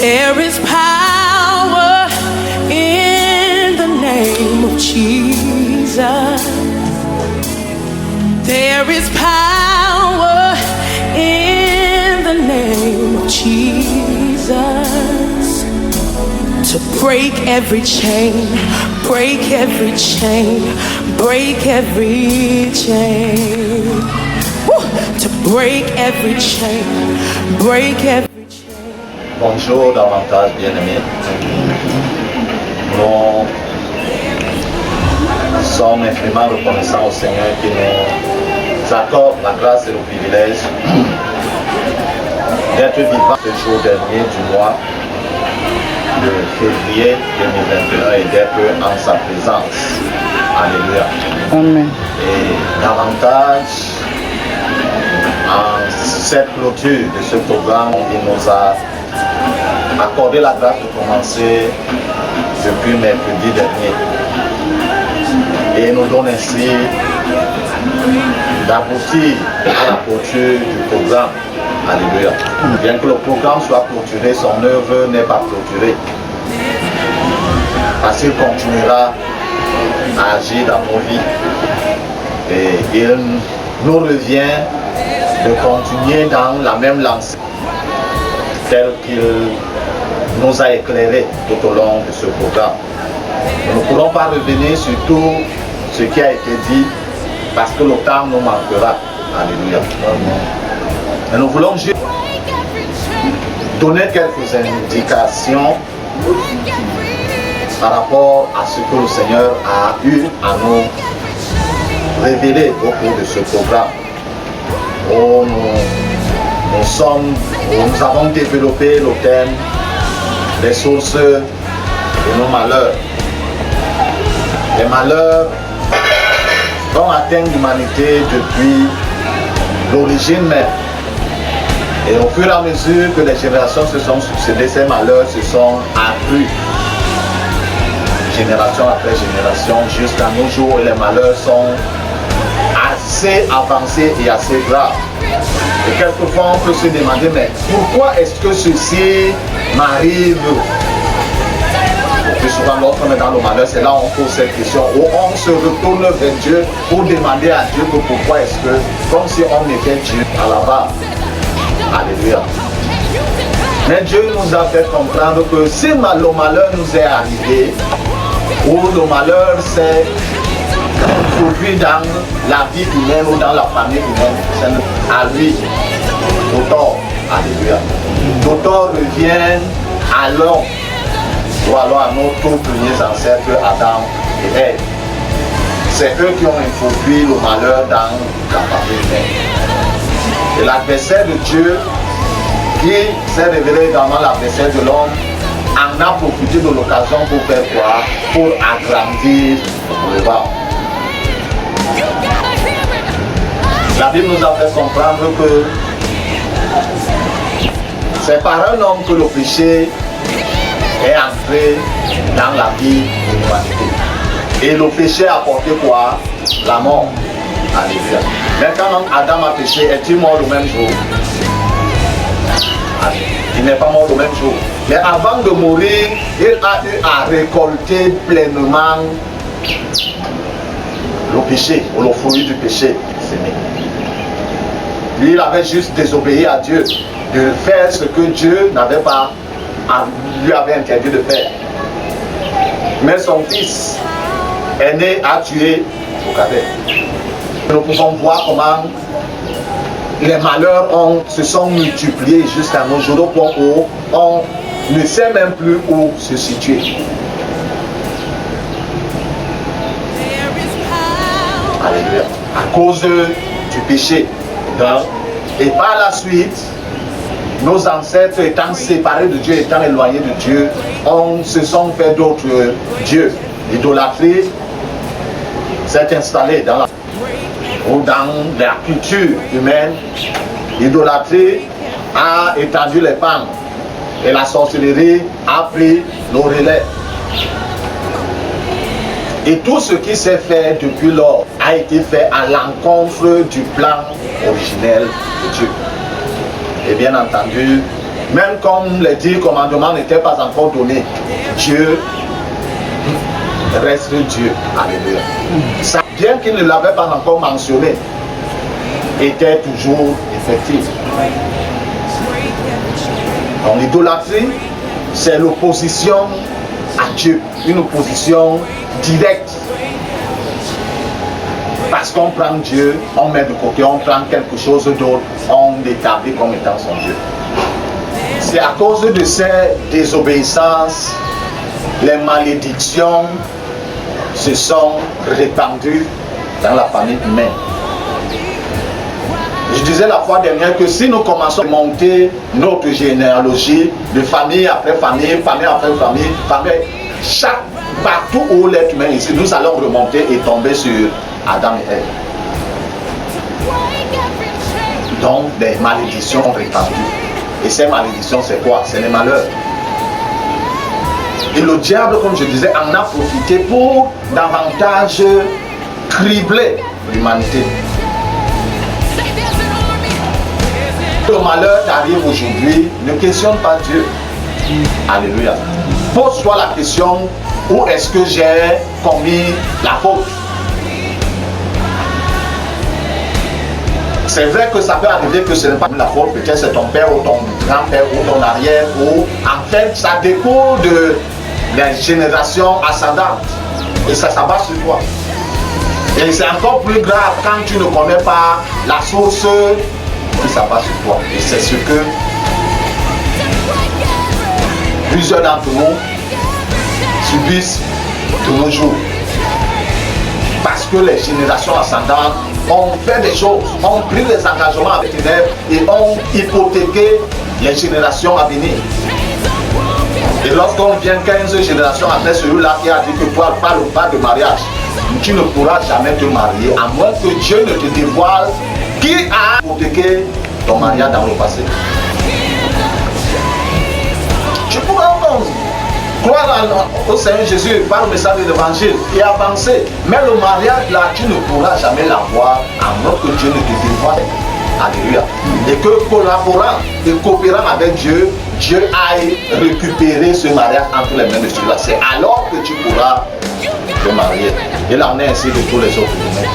There is power in the name of Jesus. There is power in the name of Jesus to break every chain, break every chain, break every chain. Woo! To break every chain, break every. Bonjour davantage, bien-aimés. Nous sommes infiniment reconnaissants au Seigneur qui nous accorde la grâce et le privilège d'être vivants ce jour dernier du mois de février 2021 et d'être en sa présence. Alléluia. Amen. Et davantage, en cette clôture de ce programme, il nous a accordé la grâce de commencer depuis mercredi dernier et nous donne ainsi d'aboutir à la clôture du programme. Alléluia. Bien que le programme soit clôturé, son œuvre n'est pas clôturée parce qu'il continuera à agir dans nos vies et il nous revient de continuer dans la même lancée tel qu'il nous a éclairé tout au long de ce programme. Nous ne pourrons pas revenir sur tout ce qui a été dit parce que le temps nous manquera. Alléluia. Et nous voulons juste donner quelques indications par rapport à ce que le Seigneur a eu à nous révéler au cours de ce programme. Où nous avons développé le thème des sources de nos malheurs. Les malheurs ont atteint l'humanité depuis l'origine même. Et au fur et à mesure que les générations se sont succédées, ces malheurs se sont accrus. Génération après génération, jusqu'à nos jours, les malheurs sont assez avancés et assez graves. Et quelquefois on peut se demander, mais pourquoi est-ce que ceci m'arrive? Le plus souvent lorsqu'on est dans le malheur, c'est là où on pose cette question, où on se retourne vers Dieu pour demander à Dieu que pourquoi est-ce que, comme si on était Dieu à la base. Alléluia. Mais Dieu nous a fait comprendre que si le malheur nous est arrivé, ou le malheur s'est produit dans la vie humaine ou dans la famille humaine, c'est à lui l'auteur. Alléluia. L'auteur revient à l'homme, ou alors à nos tout premiers ancêtres, Adam et Ève. C'est eux qui ont introduit le malheur dans la famille humaine. Et l'adversaire de Dieu, qui s'est révélé également l'adversaire de l'homme, en a profité de l'occasion pour faire quoi? Pour agrandir le boulevard. La Bible nous a fait comprendre que c'est par un homme que le péché est entré dans la vie de l'humanité. Et le péché a apporté quoi? La mort. Alléluia. Mais quand Adam a péché, est-il mort le même jour? Il n'est pas mort le même jour. Mais avant de mourir, il a eu à récolter pleinement le péché, ou le fruit du péché. Lui, il avait juste désobéi à Dieu, de faire ce que Dieu n'avait pas, lui avait interdit de faire. Mais son fils aîné a tué le cadet. Nous pouvons voir comment les malheurs se sont multipliés jusqu'à nos jours, au point où on ne sait même plus où se situer. Alléluia. À cause du péché. Et par la suite, nos ancêtres étant séparés de Dieu, étant éloignés de Dieu, se sont fait d'autres dieux. L'idolâtrie s'est installée dans la culture humaine. L'idolâtrie a étendu les pans et la sorcellerie a pris le relais. Et tout ce qui s'est fait depuis lors a été fait à l'encontre du plan originel de Dieu. Et bien entendu, Même comme les 10 commandements n'étaient pas encore donnés, Dieu reste Dieu. Alléluia. Ça, bien qu'il ne l'avait pas encore mentionné, était toujours effectif. Donc l'idolâtrie, c'est l'opposition à Dieu, une opposition directe. Parce qu'on prend Dieu, on met de côté, on prend quelque chose d'autre, on l'établit comme étant son Dieu. C'est à cause de ces désobéissances, les malédictions se sont répandues dans la famille humaine. Je disais la fois dernière que si nous commençons à monter notre généalogie de famille après famille, famille après famille, partout où l'être humain est ici, nous allons remonter et tomber sur Adam et Ève. Donc des malédictions répandues. Et ces malédictions, c'est quoi? C'est les malheurs. Et le diable, comme je disais, en a profité pour davantage cribler l'humanité. Le malheur t'arrive aujourd'hui, ne questionne pas Dieu. Alléluia. Pose-toi la question, où est-ce que j'ai commis la faute? C'est vrai que ça peut arriver que ce n'est pas la faute, peut-être c'est ton père ou ton grand-père ou ton arrière, ou en fait ça découle de la génération ascendante et ça s'abat sur toi. Et c'est encore plus grave quand tu ne connais pas la source qui s'abat sur toi. Et c'est ce que plusieurs d'entre nous subissent de nos jours. Parce que les générations ascendantes ont fait des choses, ont pris des engagements avec les élèves et ont hypothéqué les générations à venir. Et lorsqu'on vient 15 générations après celui-là qui a dit que toi, parle pas de mariage, tu ne pourras jamais te marier à moins que Dieu ne te dévoile qui a hypothéqué ton mariage dans le passé. Tu pourras entendre. Croire au Seigneur Jésus par le message de l'évangile et avancer. Mais le mariage là, tu ne pourras jamais l'avoir à moins que Dieu ne te dévoile. Alléluia. Et que collaborant et coopérant avec Dieu, Dieu aille récupérer ce mariage entre les mains de celui-là. C'est alors que tu pourras te marier. Il en est ainsi de tous les autres domaines.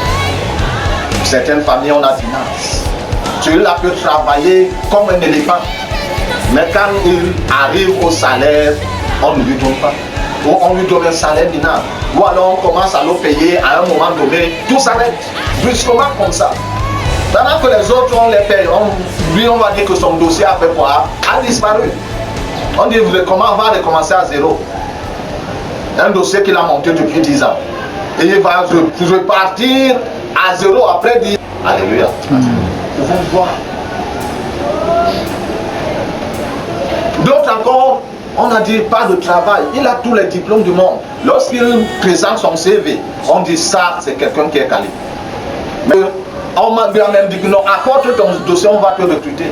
Certaines familles ont la finance. Celui-là peut travailler comme un éléphant. Mais quand il arrive au salaire, on ne lui donne pas. Ou on lui donne un salaire minable. Ou alors on commence à le payer à un moment donné, tout s'arrête. Brusquement comme ça. Pendant que les autres, on les paye. Lui, on va dire que son dossier a fait quoi? A disparu. On dit comment on va recommencer à zéro. Un dossier qu'il a monté depuis 10 ans. Et il va repartir à zéro après 10 ans. Alléluia. Nous pouvons voir. D'autres encore, on a dit pas de travail. Il a tous les diplômes du monde. Lorsqu'il présente son CV, on dit ça, c'est quelqu'un qui est qualifié. Mais on m'a même dit que non, apporte ton dossier, on va te recruter.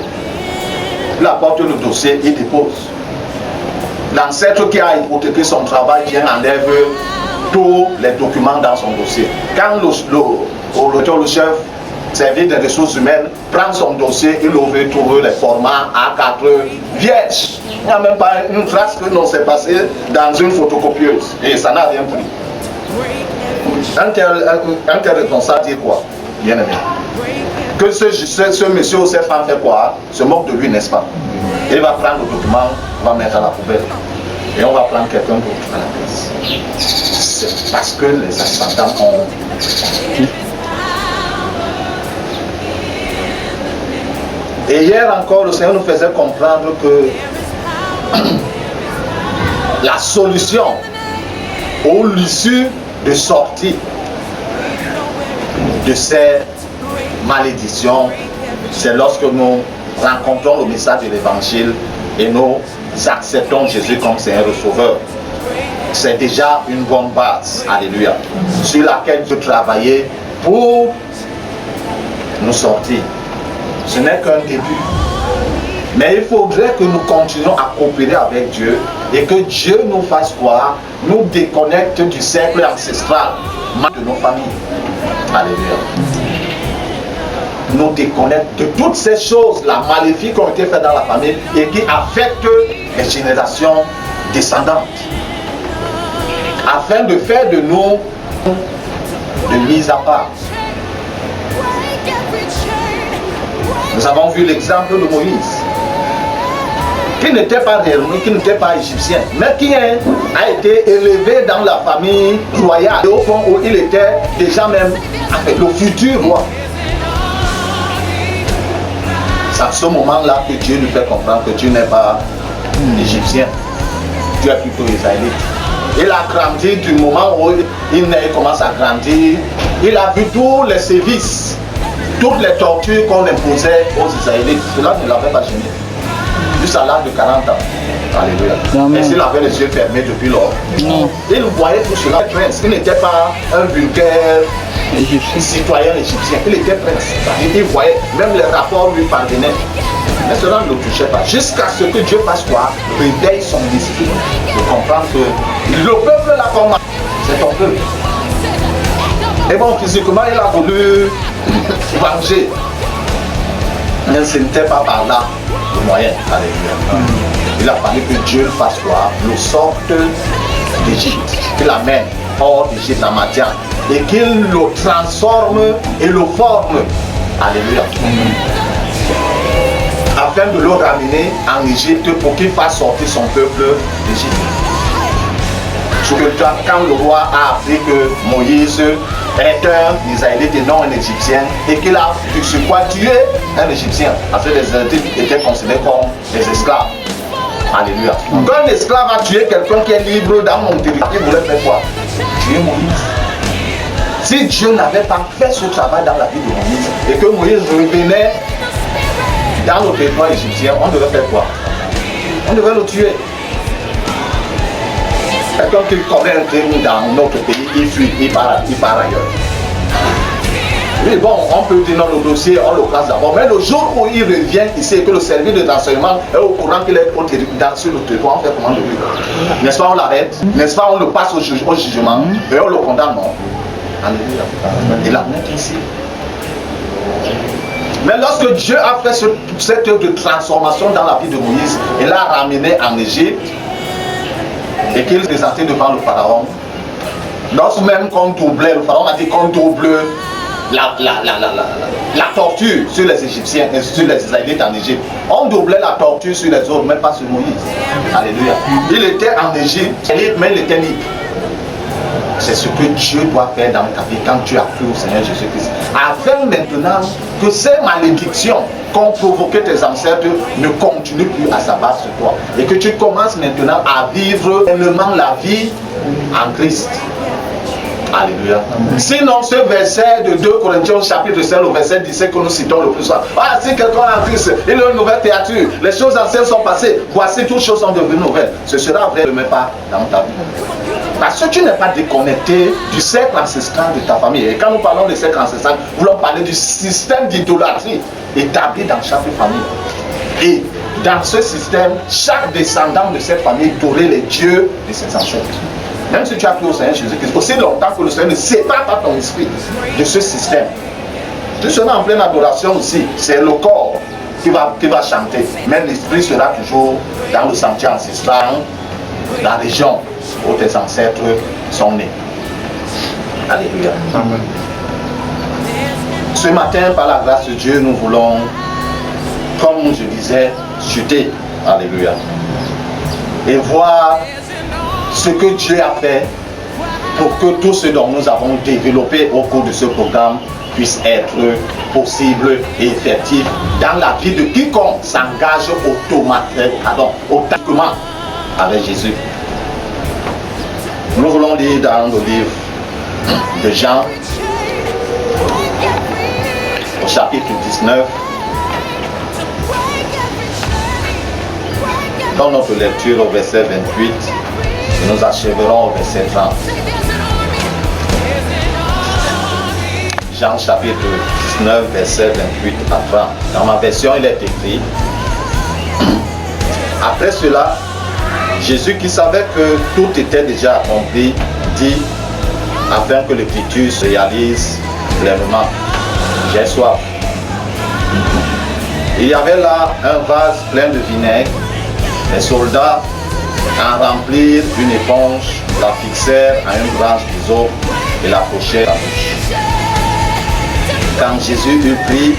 Il apporte le dossier, il dépose. L'ancêtre qui a hypothéqué son travail vient enlève tous les documents dans son dossier. Quand le chef service des ressources humaines prend son dossier, il ouvre trouver les formats A4 vierges. Il n'y a même pas une trace que l'on s'est passé dans une photocopieuse. Et ça n'a rien pris. Un tel responsable dit quoi? Bien aimé. Que ce monsieur ou cette femme fait quoi? Se moque de lui, n'est-ce pas? Il va prendre le document, va mettre à la poubelle. Et on va prendre quelqu'un d'autre à la place. C'est parce que les ascendants ont... Et hier encore, le Seigneur nous faisait comprendre que la solution ou l'issue de sortie de ces malédictions, c'est lorsque nous rencontrons le message de l'évangile et nous acceptons Jésus comme Seigneur et Sauveur. C'est déjà une bonne base, alléluia, sur laquelle Dieu travailler pour nous sortir. Ce n'est qu'un début. Mais il faudrait que nous continuions à coopérer avec Dieu et que Dieu nous fasse quoi? Nous déconnecte du cercle ancestral de nos familles. Alléluia. nous déconnecte de toutes ces choses, la maléfique qui ont été faites dans la famille et qui affectent les générations descendantes. Afin de faire de nous de mise à part. Nous avons vu l'exemple de Moïse, qui n'était pas réellement, qui n'était pas égyptien, mais qui a été élevé dans la famille royale, au point où il était déjà même le futur roi. C'est à ce moment-là que Dieu lui fait comprendre que tu n'es pas égyptien, tu es plutôt israélite. Il a grandi du moment où il commence à grandir, il a vu tous les sévices, toutes les tortures qu'on imposait aux Israélites. Cela ne l'avait pas gêné. Jusqu'à l'âge de 40 ans. Alléluia. Et s'il avait les yeux fermés depuis lors, il voyait tout cela prince. Il n'était pas un vulgaire citoyen égyptien. Il était prince. Il voyait, même les rapports lui parvenaient. Mais cela ne le touchait pas. Jusqu'à ce que Dieu fasse quoi? Réveille son esprit. De comprendre que le peuple l'a commandé. C'est ton peuple. Et bon, physiquement, il a voulu venger. Mais ce n'était pas par là le moyen. Alléluia. Il a fallu que Dieu fasse quoi? Le sorte d'Égypte. Qu'il l'amène hors d'Égypte à Madian. Et qu'il le transforme et le forme. Alléluia. Afin de le ramener en Égypte pour qu'il fasse sortir son peuple d'Égypte. Quand le roi a appris que Moïse est un Israélite et non un Égyptien et qu'il a sur quoi tuer un Égyptien, parce que les Israélites étaient considérés comme des esclaves. Alléluia. Quand un esclave a tué quelqu'un qui est libre dans mon territoire, il voulait faire quoi? Tuer Moïse. Si Dieu n'avait pas fait ce travail dans la vie de Moïse et que Moïse revenait dans le territoire égyptien, on devait faire quoi? On devait le tuer. Quelqu'un qui commet un crime dans notre pays, il fuit, il part ailleurs. Oui, bon, on peut dire dans le dossier, on le classe d'abord, mais le jour où il revient ici et que le service de renseignement est au courant qu'il est sur le territoire, on fait comment de lui? N'est-ce pas, on l'arrête? N'est-ce pas, on le passe au jugement et on le condamne, non? Alléluia. Il l'amène ici. Mais lorsque Dieu a fait cette œuvre de transformation dans la vie de Moïse, il l'a ramené en Égypte et qu'il se présentait devant le pharaon. Lorsque même qu'on doublait, le pharaon a dit qu'on double la torture sur les Égyptiens et sur les Israélites en Égypte. On doublait la torture sur les autres, même pas sur Moïse. Alléluia. Il était en Égypte, mais il était libre. C'est ce que Dieu doit faire dans ta vie quand tu as cru au Seigneur Jésus-Christ. Afin maintenant que ces malédictions qu'ont provoqué tes ancêtres ne continuent plus à s'abattre sur toi. Et que tu commences maintenant à vivre pleinement la vie en Christ. Alléluia. Sinon, ce verset de 2 Corinthiens chapitre 5, le verset 17 que nous citons le plus souvent. Ah, si quelqu'un est en Christ, il a une nouvelle créature. Les choses anciennes sont passées. Voici, toutes choses sont devenues nouvelles. Ce sera vrai, mais pas dans ta vie. Parce que tu n'es pas déconnecté du cercle ancestral de ta famille. Et quand nous parlons de cercle ancestral, nous voulons parler du système d'idolâtrie établi dans chaque famille. Et dans ce système, chaque descendant de cette famille adorait les dieux de ses ancêtres. Même si tu as cru au Seigneur Jésus-Christ, aussi longtemps que le Seigneur ne sépare pas ton esprit de ce système. Tu seras en pleine adoration aussi. C'est le corps qui va chanter. Mais l'esprit sera toujours dans le sentier ancestral, la région où tes ancêtres sont nés. Alléluia. Amen. Ce matin, par la grâce de Dieu, nous voulons, comme je disais, chuter. Alléluia. Et voir ce que Dieu a fait pour que tout ce dont nous avons développé au cours de ce programme puisse être possible et effectif dans la vie de quiconque s'engage automatiquement avec Jésus. Nous voulons lire dans le livre de Jean, au chapitre 19, dans notre lecture au verset 28, et nous achèverons au verset 30. Jean chapitre 19, verset 28 à 30. Dans ma version, il est écrit: après cela, Jésus, qui savait que tout était déjà accompli, dit, afin que l'écriture se réalise pleinement: j'ai soif. Il y avait là un vase plein de vinaigre. Les soldats en remplirent une éponge, la fixèrent à une branche d'hysope et l'approchèrent à la bouche. Quand Jésus eut pris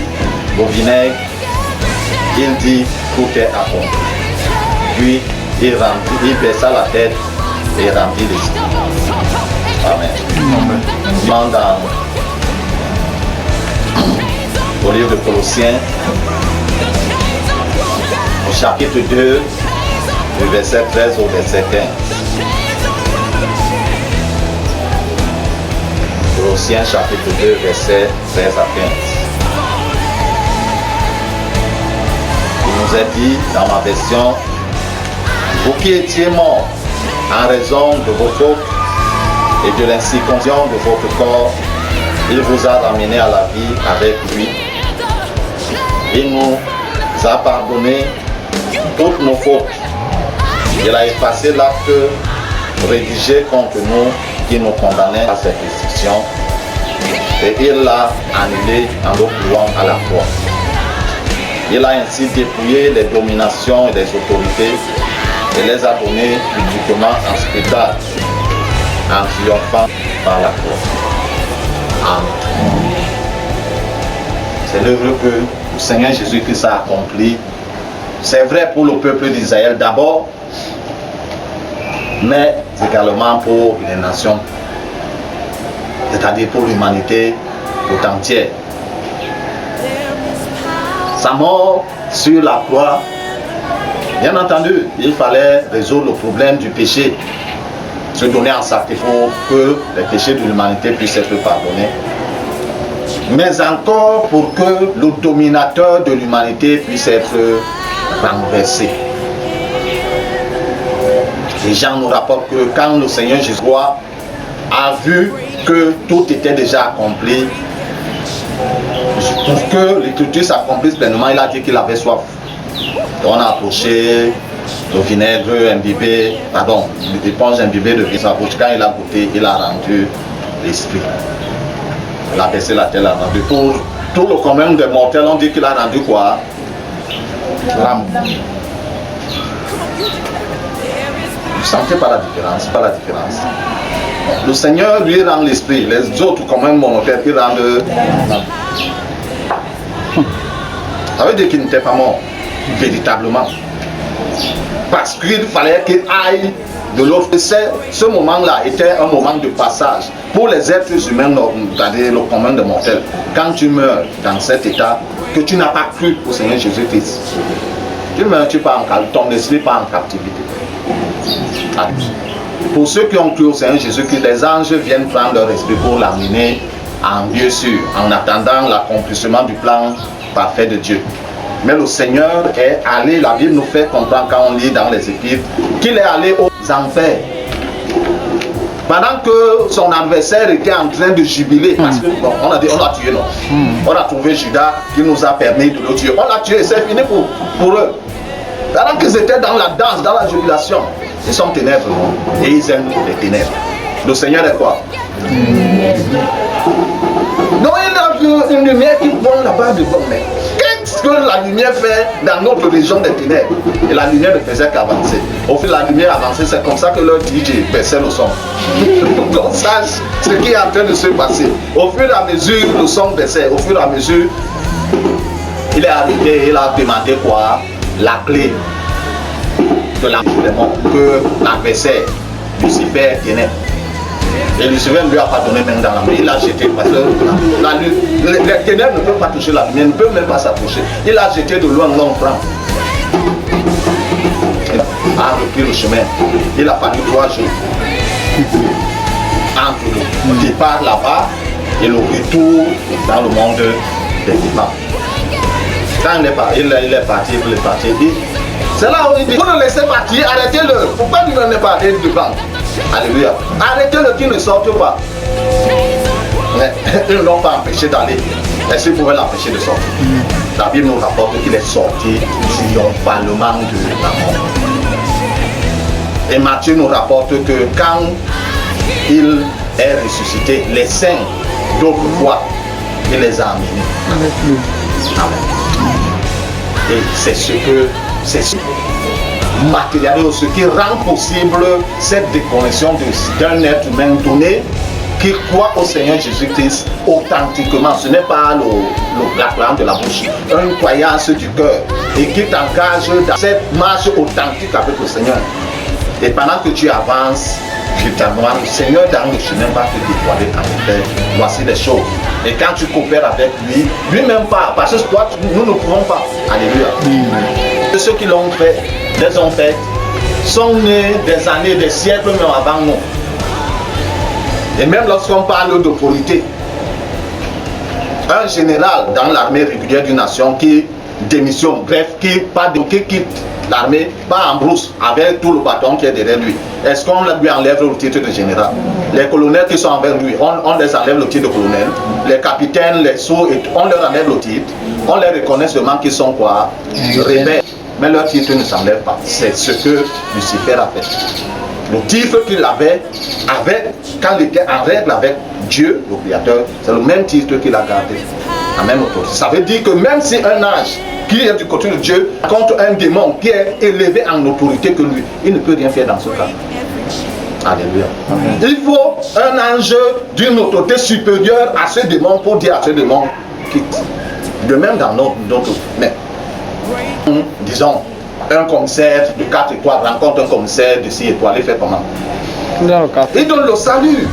au vinaigre, il dit tout est accompli. Puis il baissa la tête et remplit l'esprit. Amen. Demande au livre de Colossiens, au chapitre 2, du verset 13 au verset 15. Colossiens chapitre 2, verset 13 à 15. Il nous est dit dans ma version, vous qui étiez morts en raison de vos fautes et de l'incirconcision de votre corps, il vous a ramenés à la vie avec lui. Il nous a pardonné toutes nos fautes. Il a effacé l'acte rédigé contre nous qui nous condamnait à cette destruction et il l'a annulé en le clouant à la croix. Il a ainsi dépouillé les dominations et les autorités et les a données publiquement en spectacle en triomphant par la croix. Amen. C'est l'œuvre que le Seigneur Jésus-Christ a accompli. C'est vrai pour le peuple d'Israël d'abord, mais également pour les nations, c'est-à-dire pour l'humanité tout entière. Sa mort sur la croix, bien entendu, il fallait résoudre le problème du péché, se donner en sacrifice pour que les péchés de l'humanité puissent être pardonnés, mais encore pour que le dominateur de l'humanité puisse être renversé. Les gens nous rapportent que quand le Seigneur Jésus a vu que tout était déjà accompli, pour que l'écriture s'accomplisse pleinement, il a dit qu'il avait soif. On a approché le vinaigre imbibé, l'éponge imbibée de vinaigre. Quand il a goûté, il a rendu l'esprit. Il a baissé la tête, il a rendu. Pour tout le commun des mortels, on dit qu'il a rendu quoi? L'âme. Vous ne sentez pas la différence, pas la différence. Le Seigneur lui rend l'esprit, les autres comme un mortel, ils rendent l'âme. Ça veut dire qu'il n'était pas mort, véritablement. Parce qu'il fallait qu'il aille de l'autre. Ce moment-là était un moment de passage. Pour les êtres humains, c'est-à-dire le commun des mortels, quand tu meurs dans cet état, que tu n'as pas cru au Seigneur Jésus-Christ, tu meurs, tu pars en captivité, ton esprit part en captivité. Pour ceux qui ont cru au Seigneur Jésus-Christ, les anges viennent prendre leur esprit pour l'amener en lieu sûr, en attendant l'accomplissement du plan parfait de Dieu. Mais le Seigneur est allé, la Bible nous fait comprendre quand on lit dans les Épîtres, qu'il est allé aux enfers. Pendant que son adversaire était en train de jubiler, parce que bon, on a dit on l'a tué, non. On a trouvé Judas qui nous a permis de le tuer. On l'a tué, c'est fini pour eux. Pendant qu'ils étaient dans la danse, dans la jubilation, ils sont ténèbres, non? Et ils aiment les ténèbres. Le Seigneur est quoi? Donc il a vu une lumière qui vole là-bas devant. Mais qu'est-ce que la lumière fait dans notre région des ténèbres? Et la lumière ne faisait qu'avancer. Au fil de la lumière avançait, c'est comme ça que leur DJ baissait le son. Donc sache ce qui est en train de se passer. Au fur et à mesure, le son baissait. Au fur et à mesure, il est arrivé, il a demandé quoi? La clé de la mort que l'adversaire, Lucifer, tenait. Et Lucifer ne lui a pas donné même dans la main, il l'a jeté parce que les ténèbres ne peuvent pas toucher la lumière, ne peuvent même pas s'approcher. Il l'a jeté de loin longtemps. Il a repris le chemin. Il a fallu 3 jours entre le départ là-bas et le retour dans le monde des vivants. Quand il est parti, il est parti. C'est là où il dit, vous le laissez partir, arrêtez-le. Pourquoi il n'en est pas allé devant? Alléluia. Arrêtez-le qu'il ne sorte pas. Mais ils ne l'ont pas empêché d'aller. Est-ce qu'ils pouvaient l'empêcher de sortir? La Bible nous rapporte qu'il est sorti triomphalement de la mort. Et Matthieu nous rapporte que quand il est ressuscité, les saints d'autrefois il les a amenés. Amen. Et c'est ce matériel, ce qui rend possible cette déconnexion d'un être humain donné qui croit au Seigneur Jésus-Christ authentiquement. Ce n'est pas la croyance de la bouche, une croyance du cœur et qui t'engage dans cette marche authentique avec le Seigneur. Et pendant que tu avances, tu t'amoins, le Seigneur dans le chemin va te dévoiler en effet. Voici les choses. Et quand tu coopères avec lui, lui-même pas, parce que toi, nous ne pouvons pas. Alléluia. Ceux qui l'ont fait, les ont fait, sont nés des années, des siècles même avant nous. Et même lorsqu'on parle d'autorité, un général dans l'armée régulière d'une nation qui démissionne, bref, qui quitte l'armée, pas en brousse avec tout le bâton qui est derrière lui. Est-ce qu'on lui enlève le titre de général? Les colonels qui sont envers lui, on les enlève le titre de colonel. Les capitaines, les sous, on leur enlève le titre. On les reconnaît seulement qu'ils sont quoi? Rebelles. Mais leur titre ne s'enlève pas. C'est ce que Lucifer a fait. Le titre qu'il avait, quand il était en règle avec Dieu, le Créateur, c'est le même titre qu'il a gardé. La même autorité. Ça veut dire que même si un ange qui est du côté de Dieu contre un démon qui est élevé en autorité que lui, il ne peut rien faire dans ce cas. Alléluia. Il faut un ange d'une autorité supérieure à ce démon pour dire à ce démon quitte. De même dans notre mais disons un commissaire de 4 étoiles rencontre un commissaire de 6 étoiles, il fait comment? Il donne le salut.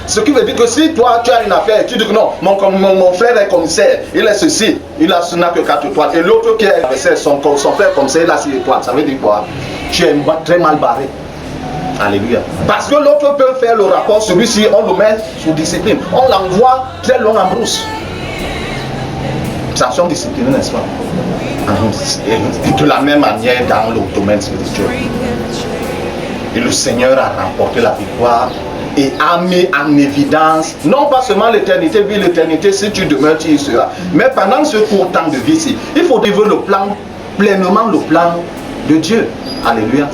Ce qui veut dire que si toi tu as une affaire, tu dis que non, mon frère est commissaire, il est ceci, il n'a que 4 étoiles, et l'autre qui est commissaire, son frère commissaire, il a 6 étoiles, ça veut dire quoi? Tu es très mal barré. Alléluia. Parce que l'autre peut faire le rapport, celui-ci on le met sous discipline, on l'envoie très loin en brousse. Sanction disciplinée, n'est-ce pas? Et de la même manière dans le domaine spirituel. Et le Seigneur a remporté la victoire et a mis en évidence, non pas seulement l'éternité, oui l'éternité, si tu demeures, tu y seras. Mais pendant ce court temps de vie-ci, il faut vivre le plan, pleinement le plan de Dieu. Alléluia.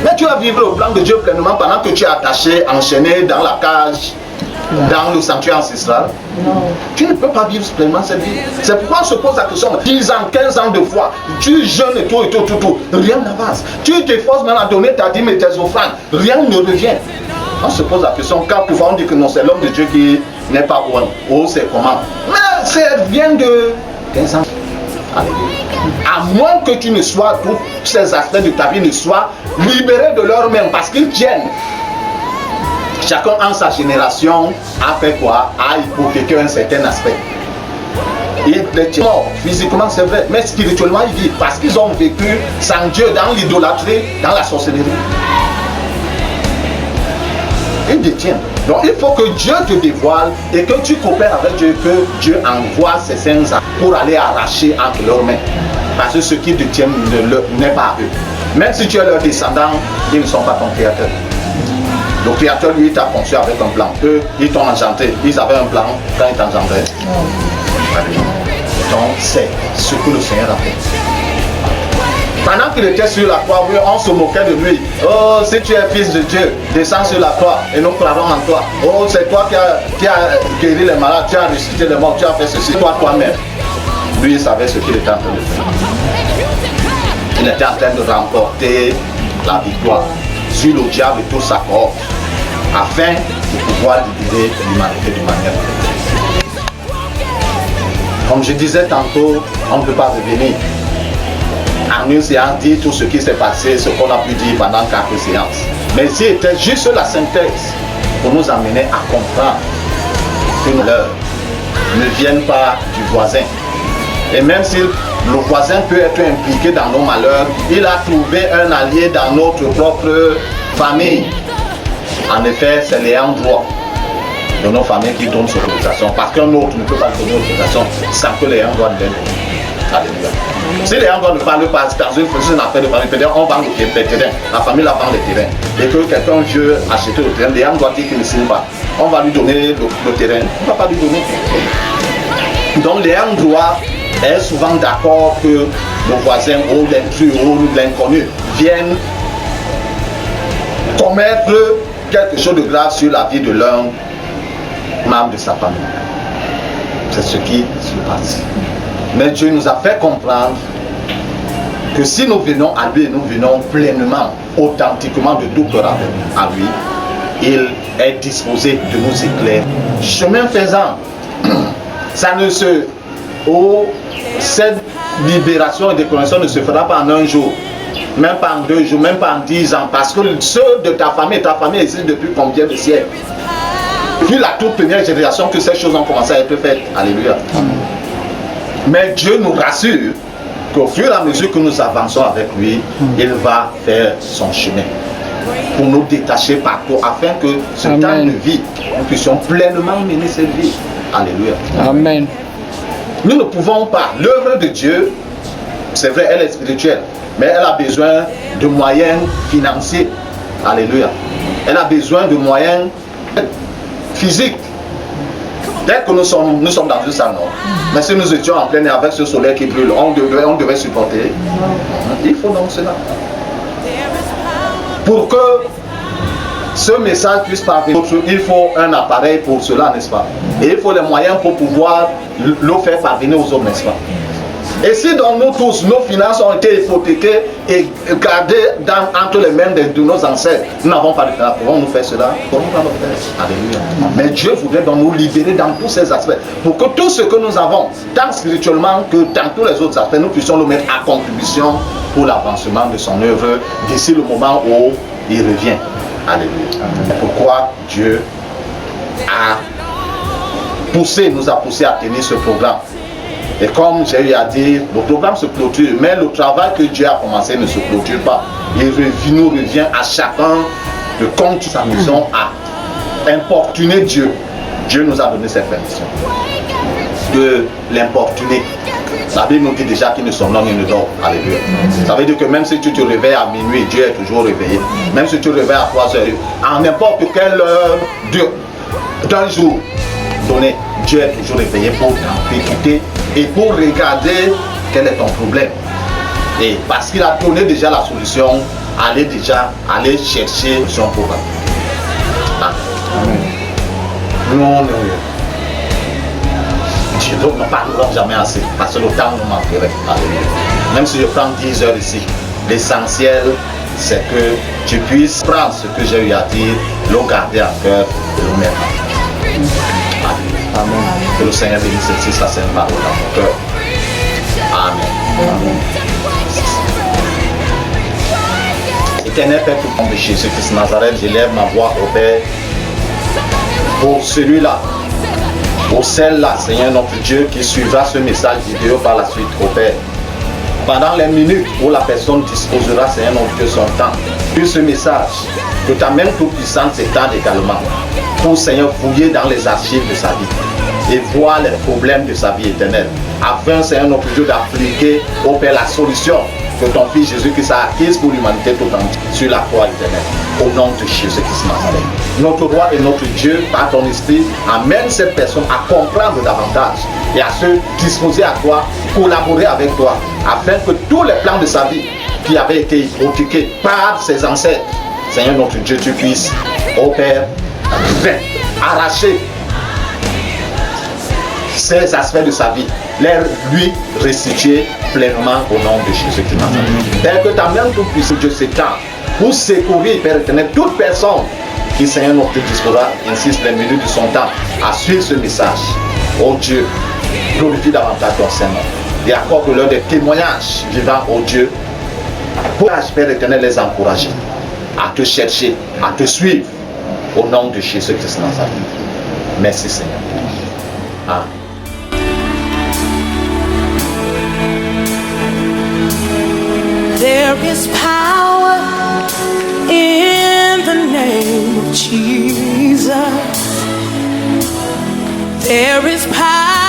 Mais tu vas vivre le plan de Dieu pleinement pendant que tu es attaché, enchaîné dans la cage, dans le sanctuaire ancestral. Tu ne peux pas vivre pleinement cette vie. C'est pourquoi on se pose la question, 10 ans, 15 ans de foi, tu jeûnes et tout, rien n'avance. Tu t'efforces maintenant à donner ta dîme et tes offrandes, rien ne revient. On se pose la question, quand on dit que non, c'est l'homme de Dieu qui n'est pas bon, ou c'est comment? Mais ça vient de 15 ans. Alléluia. À moins que tu ne sois, tous ces aspects de ta vie ne soient libérés de leur même, parce qu'ils tiennent. Chacun en sa génération a fait quoi? A hypothéqué un certain aspect. Il est mort, physiquement c'est vrai, mais spirituellement il vit, parce qu'ils ont vécu sans Dieu dans l'idolâtrie, dans la sorcellerie. Ils détiennent. Donc il faut que Dieu te dévoile et que tu coopères avec Dieu, que Dieu envoie ses saints pour aller arracher entre leurs mains. Parce que ceux qui détiennent n'est pas à eux. Même si tu es leur descendant, ils ne sont pas ton créateur. Le Créateur, lui, t'a conçu avec un plan. Eux, ils t'ont engendré. Ils avaient un plan quand ils t'engendraient. Donc, c'est ce que le Seigneur a fait. Pendant qu'il était sur la croix, oui, on se moquait de lui. Oh, si tu es fils de Dieu, descends sur la croix et nous croirons en toi. Oh, c'est toi qui as guéri les malades, tu as ressuscité les morts, tu as fait ceci, toi-même. Lui, il savait ce qu'il était en train de faire. Il était en train de remporter la victoire sur le diable et toute sa cohorte, afin de pouvoir libérer l'humanité de manière différente. Comme je disais tantôt, on ne peut pas revenir en une séance dire tout ce qui s'est passé, ce qu'on a pu dire pendant 4 séances. Mais c'était juste la synthèse pour nous amener à comprendre que nos malheurs ne viennent pas du voisin. Et même si le voisin peut être impliqué dans nos malheurs, il a trouvé un allié dans notre propre famille. En effet, c'est l'ayant droit de nos familles qui donnent cette autorisation. Parce qu'un autre ne peut pas donner l'autorisation sans que l'ayant droit ne l'ait donné. Alléluia. Si l'ayant droit ne parle pas dans une affaire de famille, peut-être on vend les terrains, la famille la vend les terrains. Et que quelqu'un veut acheter le terrain, l'ayant droit dit qu'il ne signe pas. On va lui donner le terrain, on ne va pas lui donner. Donc l'ayant droit est souvent d'accord que le voisin ou l'intrus ou l'inconnu viennent commettre quelque chose de grave sur la vie de l'un membre de sa famille. C'est ce qui se passe. Mais Dieu nous a fait comprendre que si nous venons à lui, nous venons pleinement, authentiquement de tout cœur à lui, il est disposé de nous éclairer. Chemin faisant, ça ne se... cette libération et déconnexion ne se fera pas en un jour, même pas en 2 jours, même pas en 10 ans, parce que ceux de ta famille existe depuis combien de siècles? Depuis la toute première génération que ces choses ont commencé à être faites. Alléluia. Mais Dieu nous rassure qu'au fur et à mesure que nous avançons avec lui, il va faire son chemin pour nous détacher partout, afin que ce temps de vie, nous puissions pleinement mener cette vie. Alléluia. Amen. Nous ne pouvons pas. L'œuvre de Dieu, c'est vrai, elle est spirituelle, mais elle a besoin de moyens financiers. Alléluia. Elle a besoin de moyens physiques. Dès que nous sommes dans un salon, mais si nous étions en plein air avec ce soleil qui brûle, on devait supporter. Il faut donc cela. Pour que ce message puisse parvenir, il faut un appareil pour cela, n'est-ce pas? Et il faut les moyens pour pouvoir le faire parvenir aux hommes, n'est-ce pas? Et si dans nous tous, nos finances ont été hypothéquées et gardées entre les mains de nos ancêtres, nous n'avons pas de finances, pouvons-nous faire cela? Comment nous le faire? Alléluia. Mais Dieu voudrait donc nous libérer dans tous ces aspects, pour que tout ce que nous avons, tant spirituellement que dans tous les autres aspects, nous puissions le mettre à contribution pour l'avancement de son œuvre d'ici le moment où il revient. Alléluia. Pourquoi Dieu nous a poussé à tenir ce programme. Et comme j'ai eu à dire, le programme se clôture, mais le travail que Dieu a commencé ne se clôture pas. Il nous revient à chacun de compte sa mission à importuner Dieu. Dieu nous a donné cette permission de l'importuner. La Bible nous dit déjà qu'il ne somnole ni ne dort. Alléluia. Ça veut dire que même si tu te réveilles à minuit, Dieu est toujours réveillé. Même si tu te réveilles à 3 heures, en n'importe quelle heure d'un jour donné, Dieu est toujours réveillé pour t'écouter et pour regarder quel est ton problème. Et parce qu'il a donné déjà la solution, aller chercher son problème. Amen. Nous ne parlerons jamais assez, parce que le temps nous manquerait. Même si je prends 10 heures ici, l'essentiel c'est que tu puisses prendre ce que j'ai eu à dire, le garder à cœur et le mettre en cœur. Amen. Que le Seigneur bénisse sa sainte parole dans mon cœur. Amen. Éternel Père tout de Jésus-Christ Nazareth, j'élève ma voix au Père pour celui-là, pour celle-là, Seigneur notre Dieu, qui suivra ce message vidéo par la suite au Père. Pendant les minutes où la personne disposera, Seigneur notre Dieu, son temps, puis ce message, que ta main toute puissante s'étende également, pour Seigneur fouiller dans les archives de sa vie et voir les problèmes de sa vie éternelle, afin, Seigneur notre Dieu, d'appliquer au Père la solution que ton Fils Jésus-Christ a acquise pour l'humanité tout entière sur la croix éternelle. Au nom de Jésus-Christ Nazareth. Notre roi et notre Dieu, par ton esprit, amène cette personne à comprendre davantage et à se disposer à toi, collaborer avec toi, afin que tous les plans de sa vie qui avaient été hypothéqués par ses ancêtres, Seigneur notre Dieu, tu puisses, ô Père, arracher ces aspects de sa vie, lui restituer pleinement au nom de Jésus-Christ. Tel que ta main toute puissante, Dieu s'étend pour secourir, Père éternel, toute personne qui, Seigneur notre Dieu, disposera, insiste les minutes de son temps à suivre ce message. Oh Dieu, glorifie davantage ton Seigneur et accorde-leur des témoignages vivants, oh Dieu, pour, Père éternel, les encourager à te chercher, à te suivre au nom de Jésus-Christ Nazareth. Merci Seigneur. Amen. There is power in the name of Jesus. There is power